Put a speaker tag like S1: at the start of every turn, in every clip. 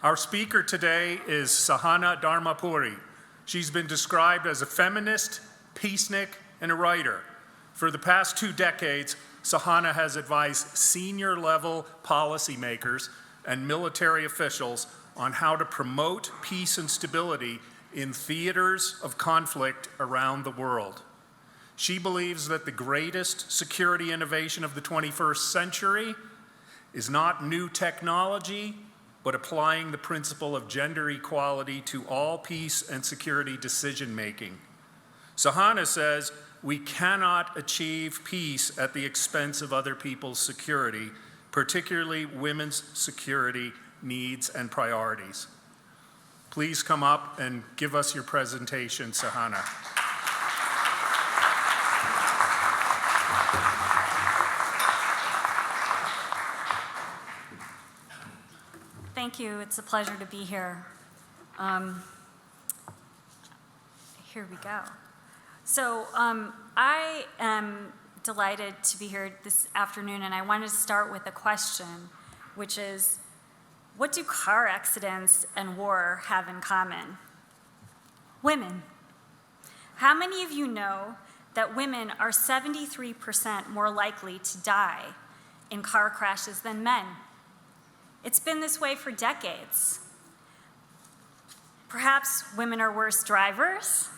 S1: Our speaker today is Sahana Dharmapuri. She's been described as a feminist, peacenik, and a writer. For the past 2 decades, Sahana has advised senior-level policymakers and military officials on how to promote peace and stability in theaters of conflict around the world. She believes that the greatest security innovation of the 21st century is not new technology, but applying the principle of gender equality to all peace and security decision-making. Sahana says we cannot achieve peace at the expense of other people's security, particularly women's security needs and priorities. Please come up and give us your presentation, Sahana.
S2: Thank you. It's a pleasure to be here. Here we go. So I am delighted to be here this afternoon, and I wanted to start with a question, which is, what do car accidents and war have in common? Women. How many of you know that women are 73% more likely to die in car crashes than men? It's been this way for decades. Perhaps women are worse drivers.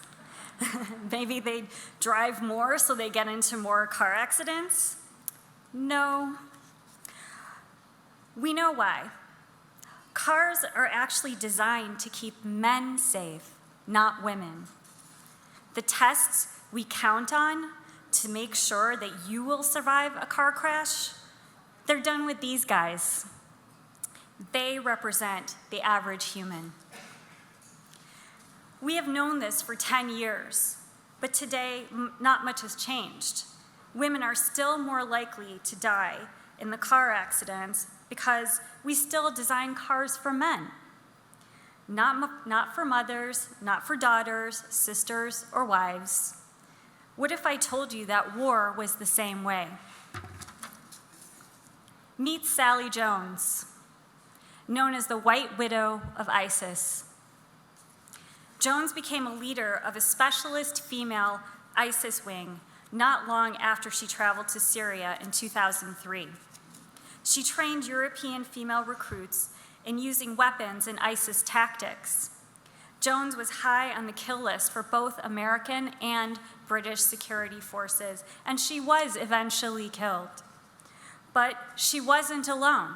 S2: Maybe they drive more so they get into more car accidents. No. We know why. Cars are actually designed to keep men safe, not women. The tests we count on to make sure that you will survive a car crash, they're done with these guys. They represent the average human. We have known this for 10 years, but today not much has changed. Women are still more likely to die in the car accidents because we still design cars for men. Not for mothers, not for daughters, sisters, or wives. What if I told you that war was the same way? Meet Sally Jones, known as the White Widow of ISIS. Jones became a leader of a specialist female ISIS wing not long after she traveled to Syria in 2003. She trained European female recruits in using weapons and ISIS tactics. Jones was high on the kill list for both American and British security forces, and she was eventually killed. But she wasn't alone.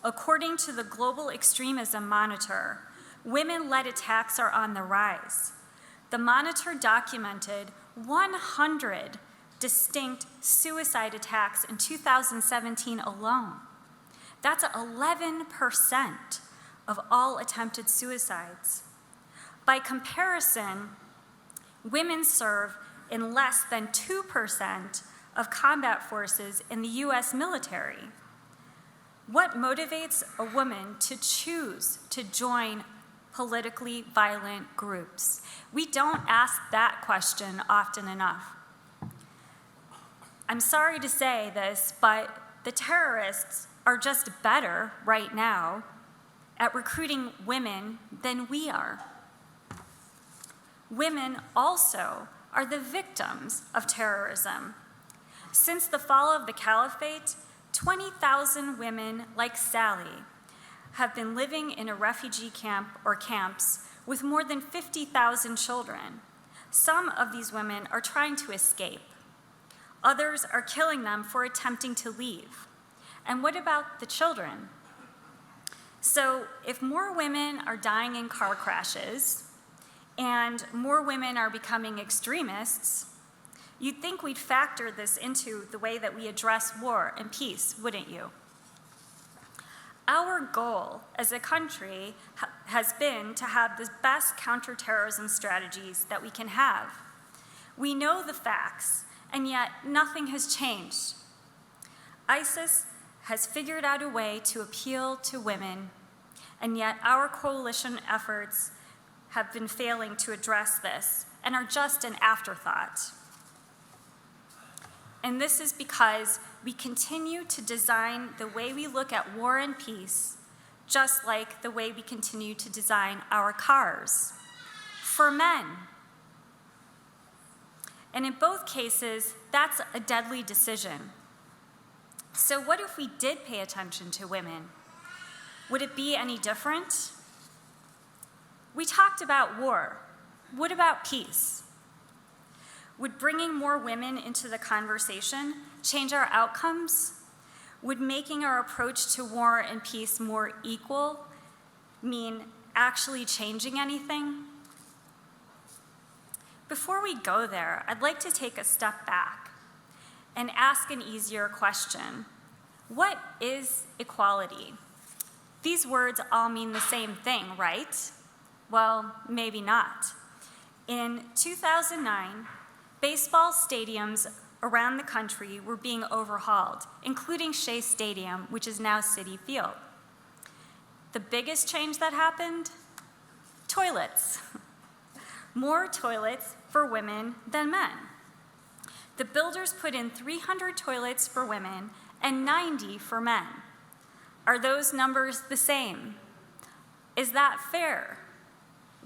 S2: According to the Global Extremism Monitor, women-led attacks are on the rise. The Monitor documented 100 distinct suicide attacks in 2017 alone. That's 11% of all attempted suicides. By comparison, women serve in less than 2% of combat forces in the US military. What motivates a woman to choose to join politically violent groups? We don't ask that question often enough. I'm sorry to say this, but the terrorists are just better right now at recruiting women than we are. Women also are the victims of terrorism. Since the fall of the caliphate, 20,000 women like Sally have been living in a refugee camp or camps with more than 50,000 children. Some of these women are trying to escape. Others are killing them for attempting to leave. And what about the children? So if more women are dying in car crashes and more women are becoming extremists, you'd think we'd factor this into the way that we address war and peace, wouldn't you? Our goal as a country has been to have the best counterterrorism strategies that we can have. We know the facts, and yet nothing has changed. ISIS has figured out a way to appeal to women, and yet our coalition efforts have been failing to address this and are just an afterthought. And this is because we continue to design the way we look at war and peace just like the way we continue to design our cars. For men. And in both cases, that's a deadly decision. So what if we did pay attention to women? Would it be any different? We talked about war. What about peace? Would bringing more women into the conversation change our outcomes? Would making our approach to war and peace more equal mean actually changing anything? Before we go there, I'd like to take a step back and ask an easier question. What is equality? These words all mean the same thing, right? Well, maybe not. In 2009, baseball stadiums around the country were being overhauled, including Shea Stadium, which is now Citi Field. The biggest change that happened? Toilets. More toilets for women than men. The builders put in 300 toilets for women and 90 for men. Are those numbers the same? Is that fair?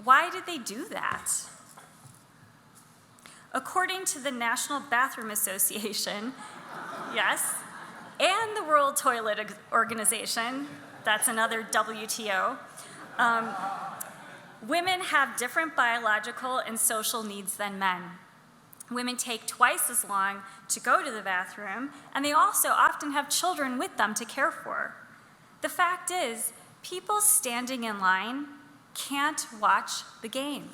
S2: Why did they do that? According to the National Bathroom Association, yes, and the World Toilet Organization, that's another WTO, women have different biological and social needs than men. Women take twice as long to go to the bathroom, and they also often have children with them to care for. The fact is, people standing in line can't watch the game.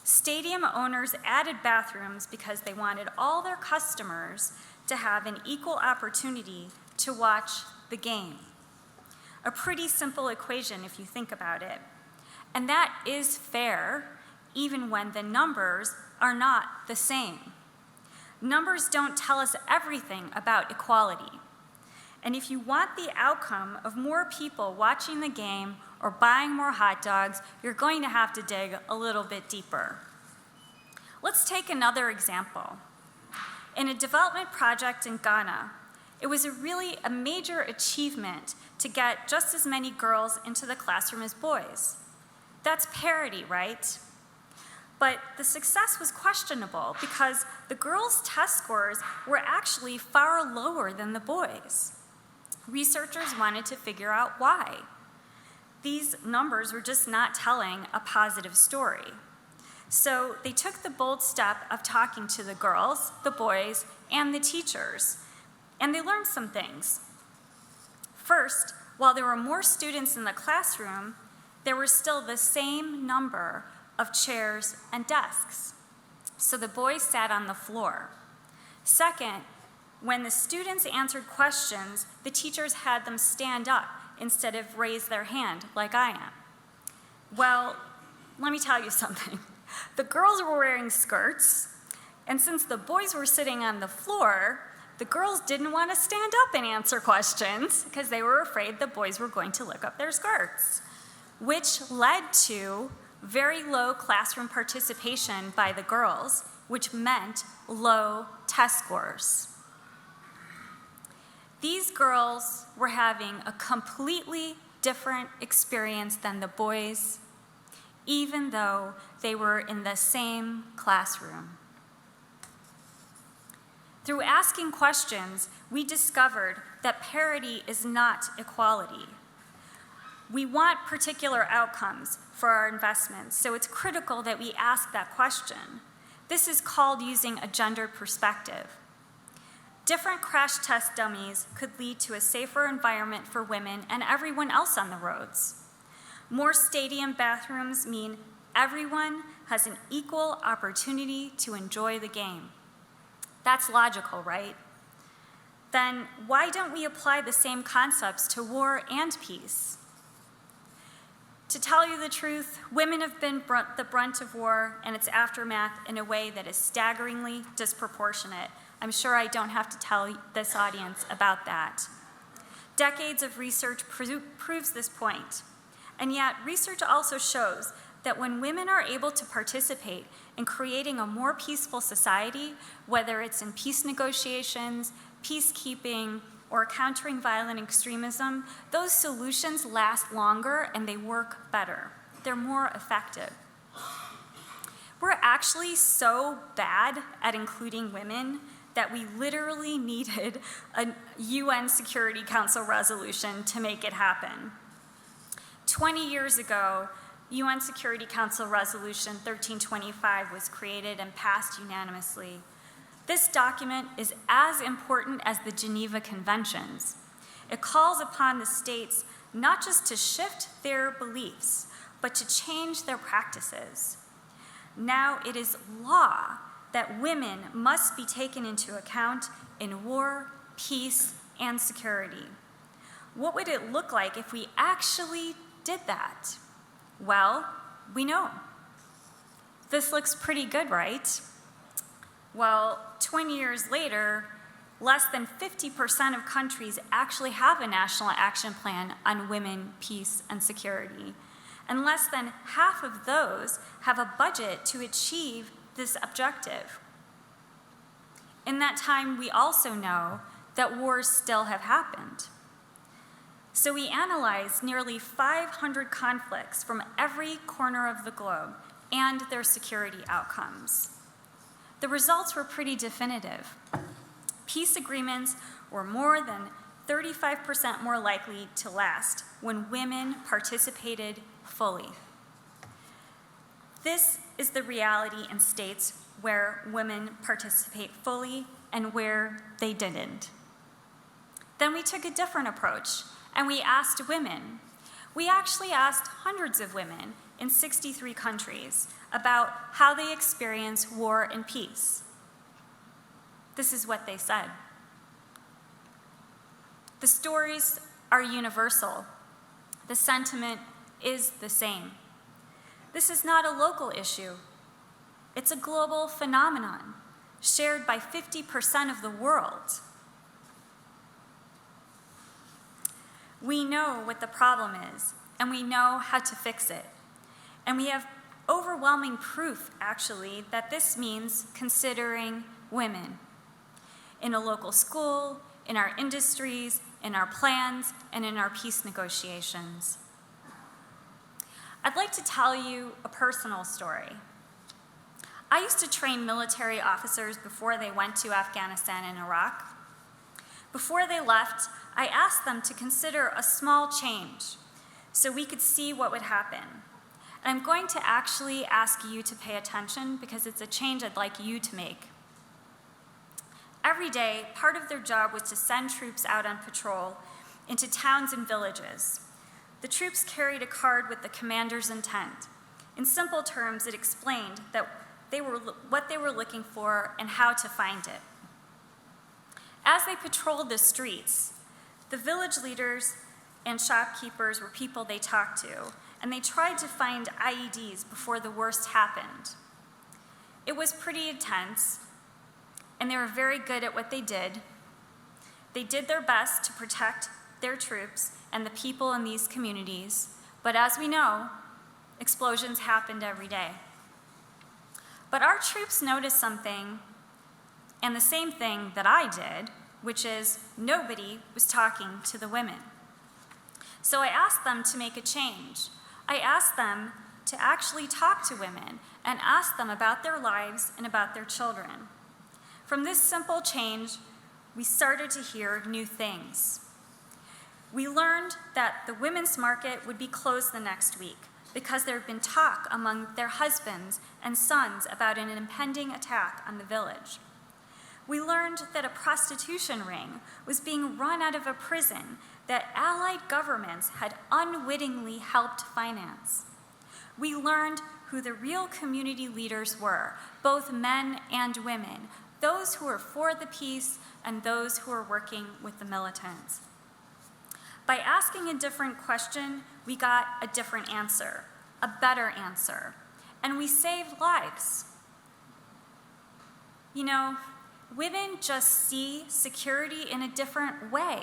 S2: Stadium owners added bathrooms because they wanted all their customers to have an equal opportunity to watch the game. A pretty simple equation if you think about it. And that is fair, even when the numbers are not the same. Numbers don't tell us everything about equality. And if you want the outcome of more people watching the game or buying more hot dogs, you're going to have to dig a little bit deeper. Let's take another example. In a development project in Ghana, it was a major achievement to get just as many girls into the classroom as boys. That's parity, right? But the success was questionable because the girls' test scores were actually far lower than the boys. Researchers wanted to figure out why. These numbers were just not telling a positive story. So they took the bold step of talking to the girls, the boys, and the teachers, and they learned some things. First, while there were more students in the classroom, there were still the same number of chairs and desks. So the boys sat on the floor. Second, when the students answered questions, the teachers had them stand up instead of raise their hand like I am. Well, let me tell you something. The girls were wearing skirts, and since the boys were sitting on the floor, the girls didn't want to stand up and answer questions because they were afraid the boys were going to lick up their skirts, which led to very low classroom participation by the girls, which meant low test scores. These girls were having a completely different experience than the boys, even though they were in the same classroom. Through asking questions, we discovered that parity is not equality. We want particular outcomes for our investments, so it's critical that we ask that question. This is called using a gendered perspective. Different crash test dummies could lead to a safer environment for women and everyone else on the roads. More stadium bathrooms mean everyone has an equal opportunity to enjoy the game. That's logical, right? Then why don't we apply the same concepts to war and peace? To tell you the truth, women have been the brunt of war and its aftermath in a way that is staggeringly disproportionate. I'm sure I don't have to tell this audience about that. Decades of research proves this point. And yet, research also shows that when women are able to participate in creating a more peaceful society, whether it's in peace negotiations, peacekeeping, or countering violent extremism, those solutions last longer and they work better. They're more effective. We're actually so bad at including women that we literally needed a UN Security Council resolution to make it happen. 20 years ago, UN Security Council Resolution 1325 was created and passed unanimously. This document is as important as the Geneva Conventions. It calls upon the states not just to shift their beliefs, but to change their practices. Now it is law that women must be taken into account in war, peace, and security. What would it look like if we actually did that? Well, we know. This looks pretty good, right? Well, 20 years later, less than 50% of countries actually have a national action plan on women, peace, and security. And less than half of those have a budget to achieve this objective. In that time, we also know that wars still have happened. So we analyzed nearly 500 conflicts from every corner of the globe and their security outcomes. The results were pretty definitive. Peace agreements were more than 35% more likely to last when women participated fully. This is the reality in states where women participate fully and where they didn't. Then we took a different approach and we asked women. We actually asked hundreds of women in 63 countries about how they experience war and peace. This is what they said. The stories are universal. The sentiment is the same. This is not a local issue. It's a global phenomenon shared by 50% of the world. We know what the problem is, and we know how to fix it. And we have overwhelming proof, actually, that this means considering women in a local school, in our industries, in our plans, and in our peace negotiations. I'd like to tell you a personal story. I used to train military officers before they went to Afghanistan and Iraq. Before they left, I asked them to consider a small change so we could see what would happen. And I'm going to actually ask you to pay attention because it's a change I'd like you to make. Every day, part of their job was to send troops out on patrol into towns and villages. The troops carried a card with the commander's intent. In simple terms, it explained that what they were looking for and how to find it. As they patrolled the streets, the village leaders and shopkeepers were people they talked to, and they tried to find IEDs before the worst happened. It was pretty intense, and they were very good at what they did. They did their best to protect their troops and the people in these communities, but as we know, explosions happened every day. But our troops noticed something, and the same thing that I did, which is nobody was talking to the women. So I asked them to make a change. I asked them to actually talk to women and ask them about their lives and about their children. From this simple change, we started to hear new things. We learned that the women's market would be closed the next week because there had been talk among their husbands and sons about an impending attack on the village. We learned that a prostitution ring was being run out of a prison that allied governments had unwittingly helped finance. We learned who the real community leaders were, both men and women, those who were for the peace and those who were working with the militants. By asking a different question, we got a different answer, a better answer, and we saved lives. You know, women just see security in a different way.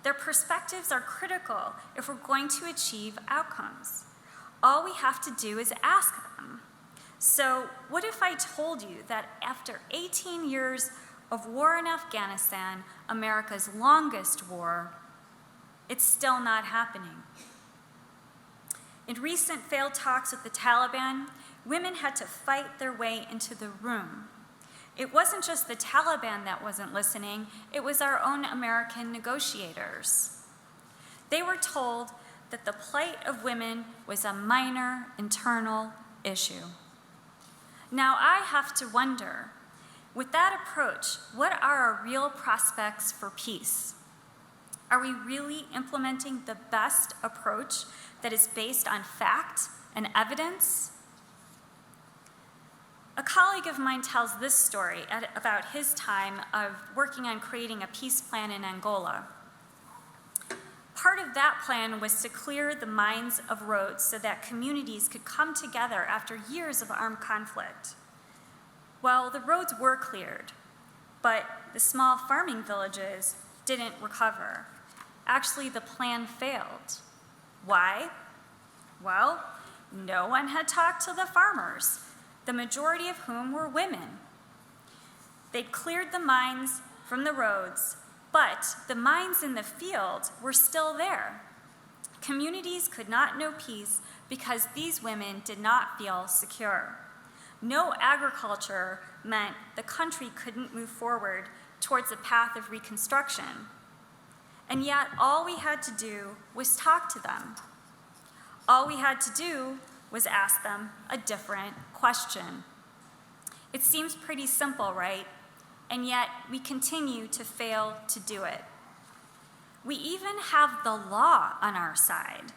S2: Their perspectives are critical if we're going to achieve outcomes. All we have to do is ask them. So what if I told you that after 18 years of war in Afghanistan, America's longest war, it's still not happening. In recent failed talks with the Taliban, women had to fight their way into the room. It wasn't just the Taliban that wasn't listening, it was our own American negotiators. They were told that the plight of women was a minor internal issue. Now I have to wonder, with that approach, what are our real prospects for peace? Are we really implementing the best approach that is based on fact and evidence? A colleague of mine tells this story about his time of working on creating a peace plan in Angola. Part of that plan was to clear the mines of roads so that communities could come together after years of armed conflict. Well, the roads were cleared, but the small farming villages didn't recover. Actually, the plan failed. Why? Well, no one had talked to the farmers, the majority of whom were women. They'd cleared the mines from the roads, but the mines in the field were still there. Communities could not know peace because these women did not feel secure. No agriculture meant the country couldn't move forward towards a path of reconstruction. And yet, all we had to do was talk to them. All we had to do was ask them a different question. It seems pretty simple, right? And yet, we continue to fail to do it. We even have the law on our side.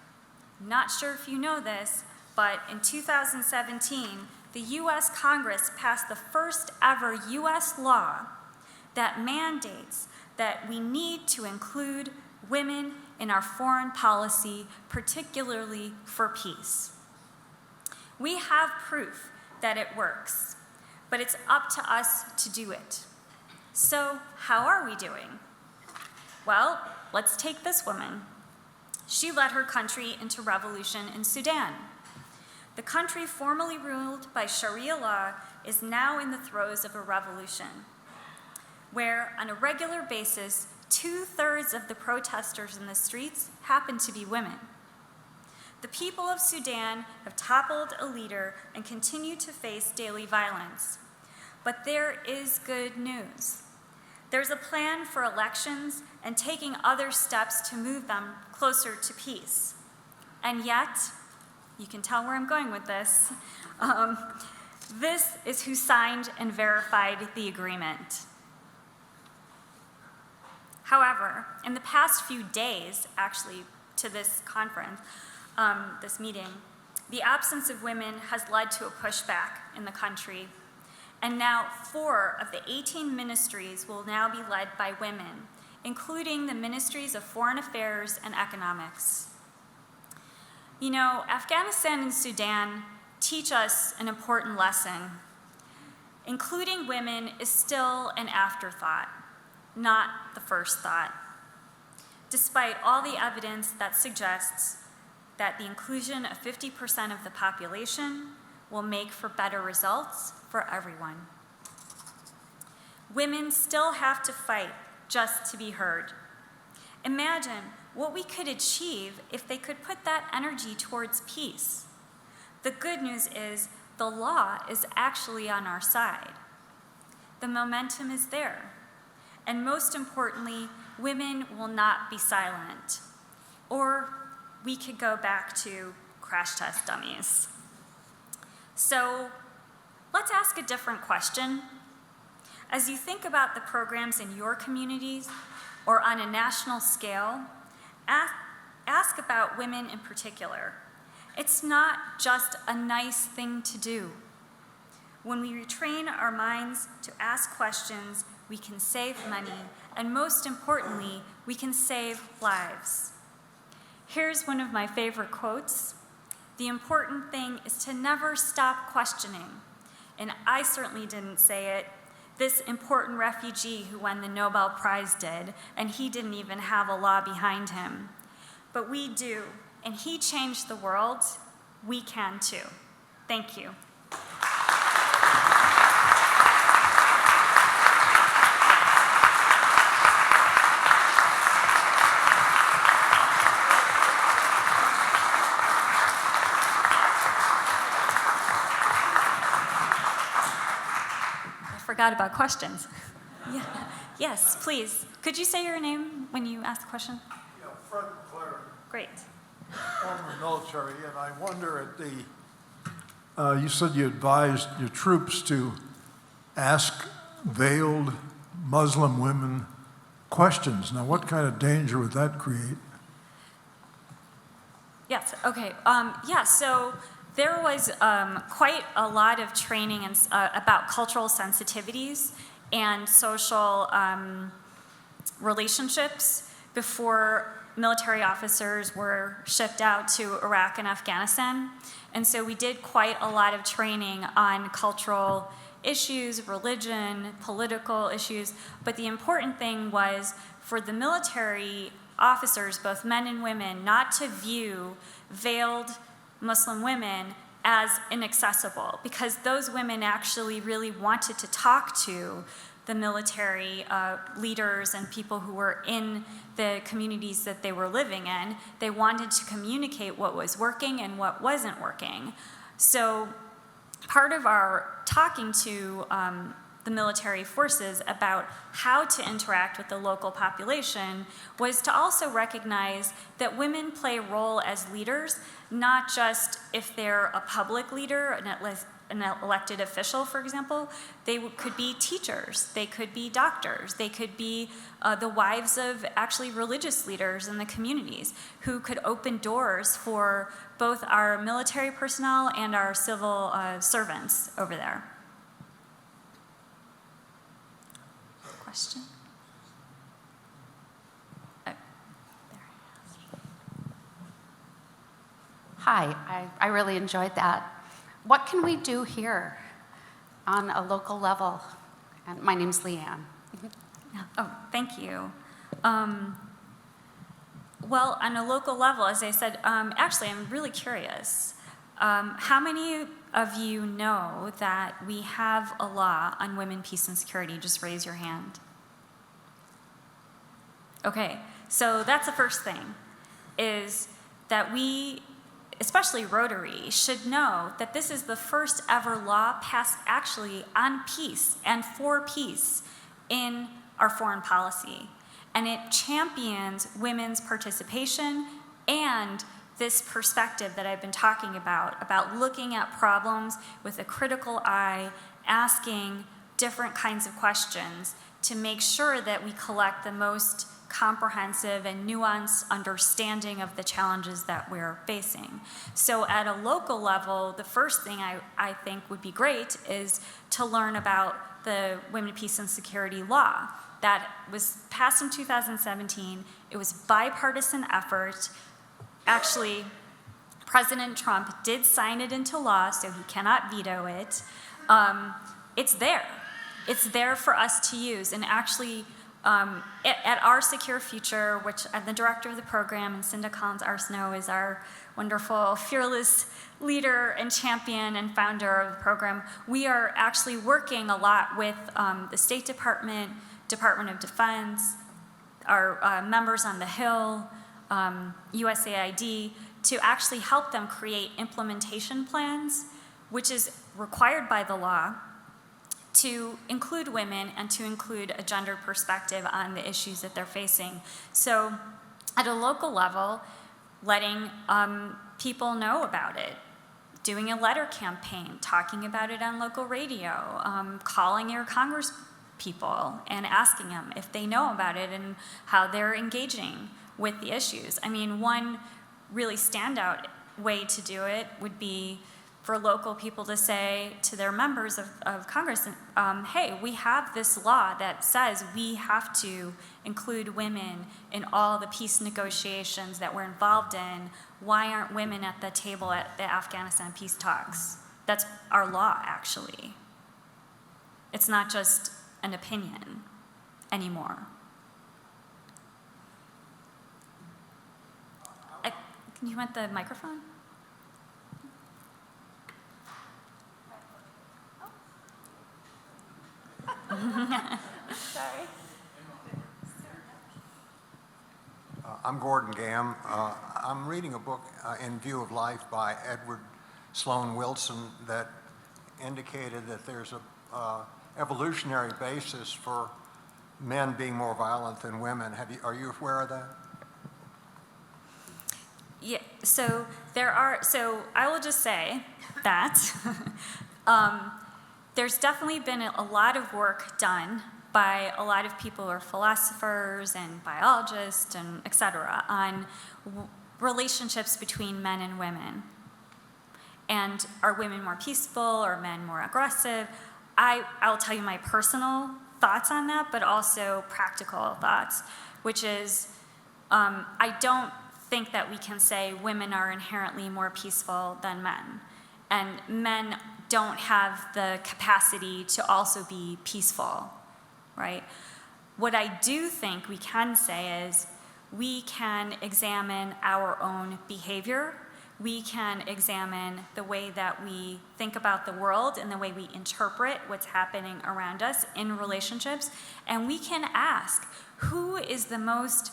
S2: Not sure if you know this, but in 2017, the US Congress passed the first ever US law that mandates that we need to include women in our foreign policy, particularly for peace. We have proof that it works, but it's up to us to do it. So, how are we doing? Well, let's take this woman. She led her country into revolution in Sudan. The country formerly ruled by Sharia law is now in the throes of a revolution, where on a regular basis, 2/3 of the protesters in the streets happen to be women. The people of Sudan have toppled a leader and continue to face daily violence. But there is good news. There's a plan for elections and taking other steps to move them closer to peace. And yet, you can tell where I'm going with this, this is who signed and verified the agreement. However, in the past few days, actually, to this conference, this meeting, the absence of women has led to a pushback in the country. And now 4 of the 18 ministries will now be led by women, including the ministries of Foreign Affairs and Economics. You know, Afghanistan and Sudan teach us an important lesson. Including women is still an afterthought, not the first thought, despite all the evidence that suggests that the inclusion of 50% of the population will make for better results for everyone. Women still have to fight just to be heard. Imagine what we could achieve if they could put that energy towards peace. The good news is the law is actually on our side. The momentum is there. And most importantly, women will not be silent. Or we could go back to crash test dummies. So let's ask a different question. As you think about the programs in your communities or on a national scale, ask about women in particular. It's not just a nice thing to do. When we retrain our minds to ask questions, we can save money, and most importantly, we can save lives. Here's one of my favorite quotes. The important thing is to never stop questioning. And I certainly didn't say it. This important refugee who won the Nobel Prize did, and he didn't even have a law behind him. But we do, and he changed the world. We can too. Thank you. forgot about questions. Yeah. Yes, please. Could you say your name when you ask the question?
S3: Yeah, Fred McLaren,
S2: Great.
S3: former military, and I wonder at the, you said you advised your troops to ask veiled Muslim women questions. Now, what kind of danger would that create?
S2: Yes, okay. Yeah, so there was quite a lot of training about cultural sensitivities and social relationships before military officers were shipped out to Iraq and Afghanistan. And so we did quite a lot of training on cultural issues, religion, political issues. But the important thing was for the military officers, both men and women, not to view veiled Muslim women as inaccessible, because those women actually really wanted to talk to the military leaders and people who were in the communities that they were living in. They wanted to communicate what was working and what wasn't working. So part of our talking to the military forces about how to interact with the local population was to also recognize that women play a role as leaders, not just if they're a public leader, an elected official, for example. They could be teachers, they could be doctors, they could be the wives of actually religious leaders in the communities who could open doors for both our military personnel and our civil servants over there. Question? Oh, there.
S4: Hi, I really enjoyed that. What can we do here on a local level? And my name's Leanne.
S2: Oh, thank you. Well, on a local level, as I said, actually, I'm really curious. How many of you know that we have a law on women, peace, and security? Just raise your hand. Okay, so that's the first thing, is that we, especially Rotary, should know that this is the first ever law passed actually on peace and for peace in our foreign policy. And it champions women's participation and this perspective that I've been talking about looking at problems with a critical eye, asking different kinds of questions to make sure that we collect the most comprehensive and nuanced understanding of the challenges that we're facing. So at a local level, the first thing I think would be great is to learn about the Women, Peace, and Security law that was passed in 2017. It was bipartisan effort. Actually, President Trump did sign it into law, so he cannot veto it. It's there. It's there for us to use. And actually, at our Secure Future, which I'm the director of the program, and Cinda Collins-Arsenault is our wonderful, fearless leader and champion and founder of the program, we are actually working a lot with the State Department, Department of Defense, our members on the Hill, USAID, to actually help them create implementation plans, which is required by the law, to include women and to include a gender perspective on the issues that they're facing. So at a local level, letting people know about it, doing a letter campaign, talking about it on local radio, calling your Congress people and asking them if they know about it and how they're engaging with the issues. I mean, one really standout way to do it would be for local people to say to their members of Congress, hey, we have this law that says we have to include women in all the peace negotiations that we're involved in. Why aren't women at the table at the Afghanistan peace talks? That's our law, actually. It's not just an opinion anymore. Can you want the microphone? Sorry.
S5: I'm Gordon Gamm. I'm reading a book, In View of Life, by Edward Sloan Wilson, that indicated that there's a evolutionary basis for men being more violent than women. Are you aware of that?
S2: Yeah, so I will just say that there's definitely been a lot of work done by a lot of people who are philosophers and biologists and et cetera on relationships between men and women. And are women more peaceful or men more aggressive? I'll tell you my personal thoughts on that, but also practical thoughts, which is I don't think that we can say women are inherently more peaceful than men. And men don't have the capacity to also be peaceful, right? What I do think we can say is we can examine our own behavior. We can examine the way that we think about the world and the way we interpret what's happening around us in relationships. And we can ask, who is the most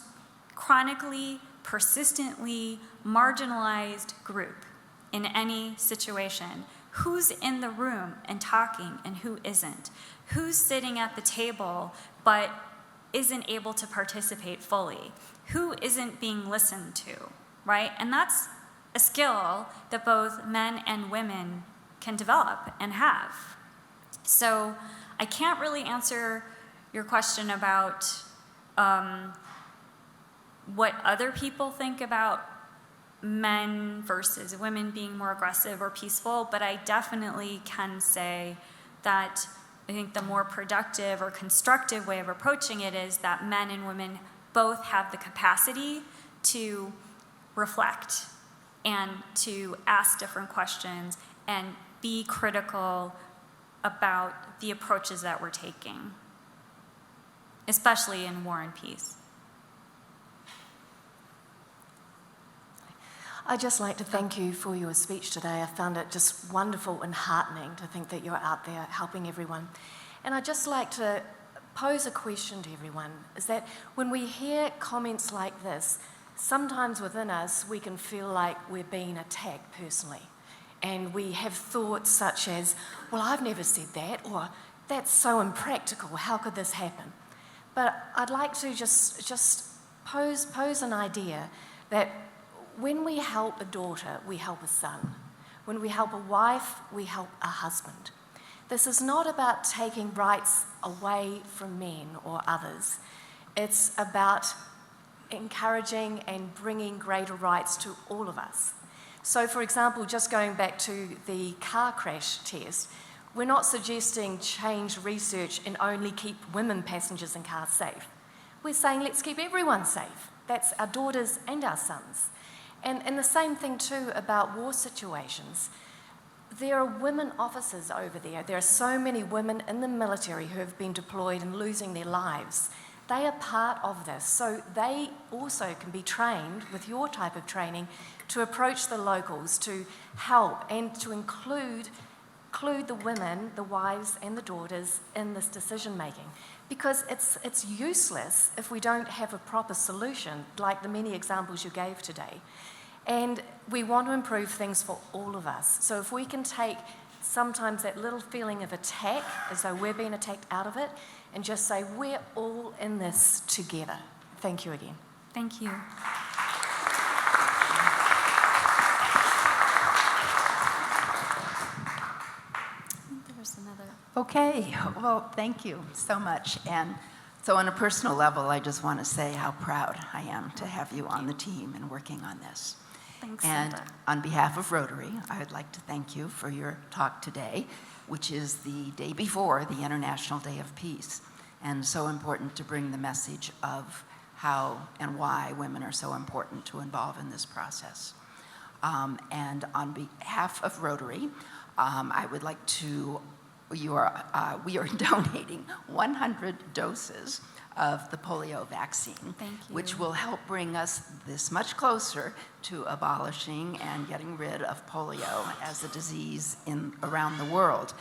S2: chronically, persistently marginalized group in any situation? Who's in the room and talking and who isn't? Who's sitting at the table but isn't able to participate fully? Who isn't being listened to, right? And that's a skill that both men and women can develop and have. So I can't really answer your question about what other people think about men versus women being more aggressive or peaceful, but I definitely can say that I think the more productive or constructive way of approaching it is that men and women both have the capacity to reflect and to ask different questions and be critical about the approaches that we're taking, especially in war and peace.
S6: I'd just like to thank you for your speech today. I found it just wonderful and heartening to think that you're out there helping everyone. And I'd just like to pose a question to everyone, is that when we hear comments like this, sometimes within us we can feel like we're being attacked personally. And we have thoughts such as, well, I've never said that, or that's so impractical, how could this happen? But I'd like to just pose an idea that when we help a daughter, we help a son. When we help a wife, we help a husband. This is not about taking rights away from men or others. It's about encouraging and bringing greater rights to all of us. So, for example, just going back to the car crash test, we're not suggesting change research and only keep women passengers in cars safe. We're saying let's keep everyone safe. That's our daughters and our sons. And the same thing too about war situations. There are women officers over there. There are so many women in the military who have been deployed and losing their lives. They are part of this, so they also can be trained with your type of training to approach the locals, to help and to include the women, the wives and the daughters in this decision making. Because it's useless if we don't have a proper solution, like the many examples you gave today. And we want to improve things for all of us. So if we can take sometimes that little feeling of attack, as though we're being attacked out of it, and just say, we're all in this together. Thank you again.
S2: Thank you. There's another.
S7: Okay, well, thank you so much. And so on a personal level, I just want to say how proud I am to have you on the team and working on this.
S2: Thanks,
S7: And
S2: Linda.
S7: on behalf of Rotary, I would like to thank you for your talk today, which is the day before the International Day of Peace, and so important to bring the message of how and why women are so important to involve in this process. And on behalf of Rotary, I would like to, we are donating 100 doses of the polio vaccine,
S2: Thank you.
S7: which will help bring us this much closer to abolishing and getting rid of polio as a disease around the world.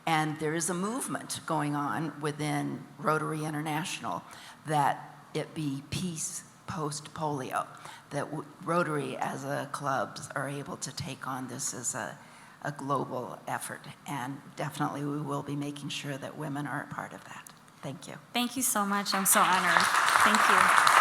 S7: And there is a movement going on within Rotary International that it be peace post-polio, that Rotary as a clubs are able to take on this as a a global effort. And definitely we will be making sure that women are a part of that. Thank you.
S2: Thank you so much. I'm so honored. Thank you.